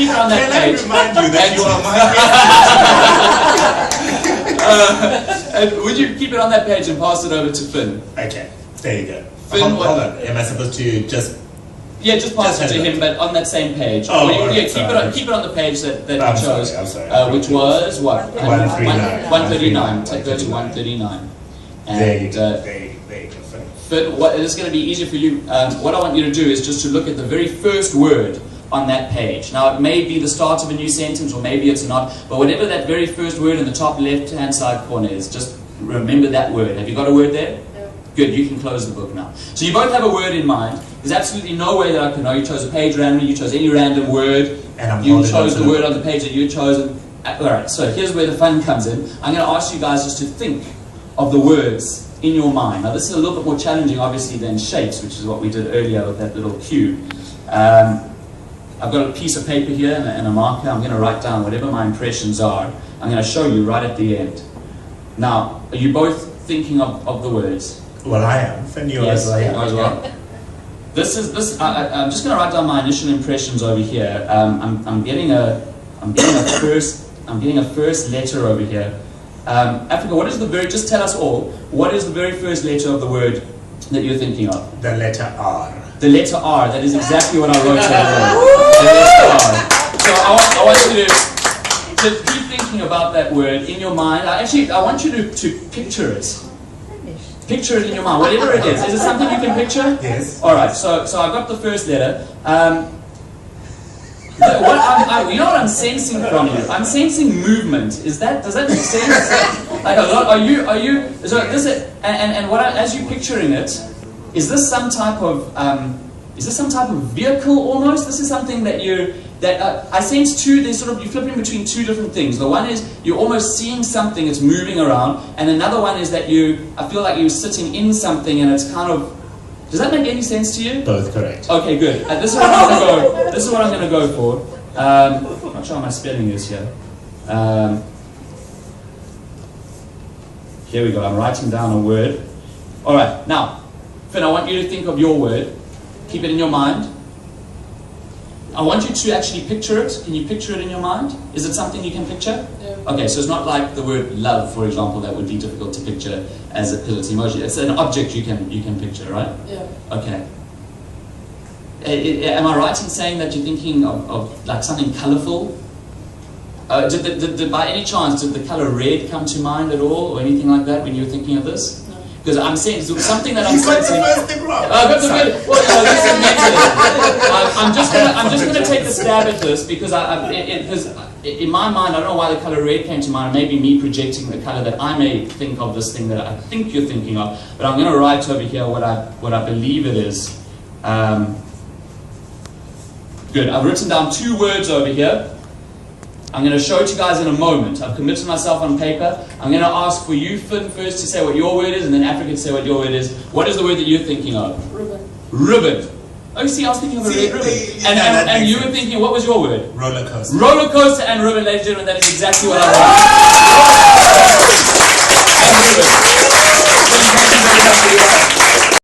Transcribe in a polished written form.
keep it on that page. Can I remind you that you are my And would you keep it on that page and pass it over to Finn? Okay, there you go. Finn, hold on. Am I supposed to just... Yeah, just pass it to him, but on that same page. Oh, yeah, keep it on the page that you chose, which was what? 139. 139. Take go to 139. And there you go. Finn, what it is going to be easier for you. What I want you to do is just to look at the very first word on that page. Now, it may be the start of a new sentence, or maybe it's not. But whatever that very first word in the top left-hand side corner is, just remember that word. Have you got a word there? Good, you can close the book now. So you both have a word in mind. There's absolutely no way that I can know. You chose a page randomly, you chose any random word, and you chose the word on the page that you had chosen. Alright, so here's where the fun comes in. I'm going to ask you guys just to think of the words in your mind. Now this is a little bit more challenging obviously than shapes, which is what we did earlier with that little cube. I've got a piece of paper here and a marker. I'm going to write down whatever my impressions are. I'm going to show you right at the end. Now, are you both thinking of the words? Well, I am. And you yes, as well. I'm just going to write down my initial impressions over here. I'm getting a first letter over here. Africa, what is the very? Just tell us all. What is the very first letter of the word that you're thinking of? The letter R. The letter R. That is exactly what I wrote over. The letter R. So I want you to keep thinking about that word in your mind. I want you to picture it. Picture it in your mind, whatever it is. Is it something you can picture? Yes. All right. So I've got the first letter. You know what I'm sensing from you? I'm sensing movement. Does that make sense? Like a lot. Are you? So this is, and what as you picturing it, is this some type of vehicle almost? This is something that I sense two. There's sort of you're flipping between two different things. The one is you're almost seeing something that's moving around, and another one is that I feel like you're sitting in something, and it's kind of. Does that make any sense to you? Both correct. Okay, good. This is what I'm going to go. This is what I'm going to go for. I'm not sure how my spelling is here. Here we go. I'm writing down a word. All right. Now, Finn, I want you to think of your word. Keep it in your mind. I want you to actually picture it. Can you picture it in your mind? Is it something you can picture? Yeah. Okay, so it's not like the word love, for example, that would be difficult to picture because it's emoji. It's an object you can picture, right? Yeah. Okay. Am I right in saying that you're thinking of like something colourful? Did by any chance did the colour red come to mind at all, or anything like that when you were thinking of this? Because I'm saying something that I'm sensing. I'm just going to take the stab at this because in my mind I don't know why the colour red came to mind. Maybe me projecting the colour that I may think of this thing that I think you're thinking of. But I'm going to write over here what I believe it is. Good. I've written down two words over here. I'm going to show it to you guys in a moment. I've committed myself on paper. I'm going to ask for you, Finn, first to say what your word is, and then Africa to say what your word is. What is the word that you're thinking of? Ribbon. Ribbon. Oh, see, I was thinking of a red ribbon. And you were thinking, what was your word? Roller coaster. Roller coaster and ribbon, ladies and gentlemen. That is exactly what I want. And ribbon.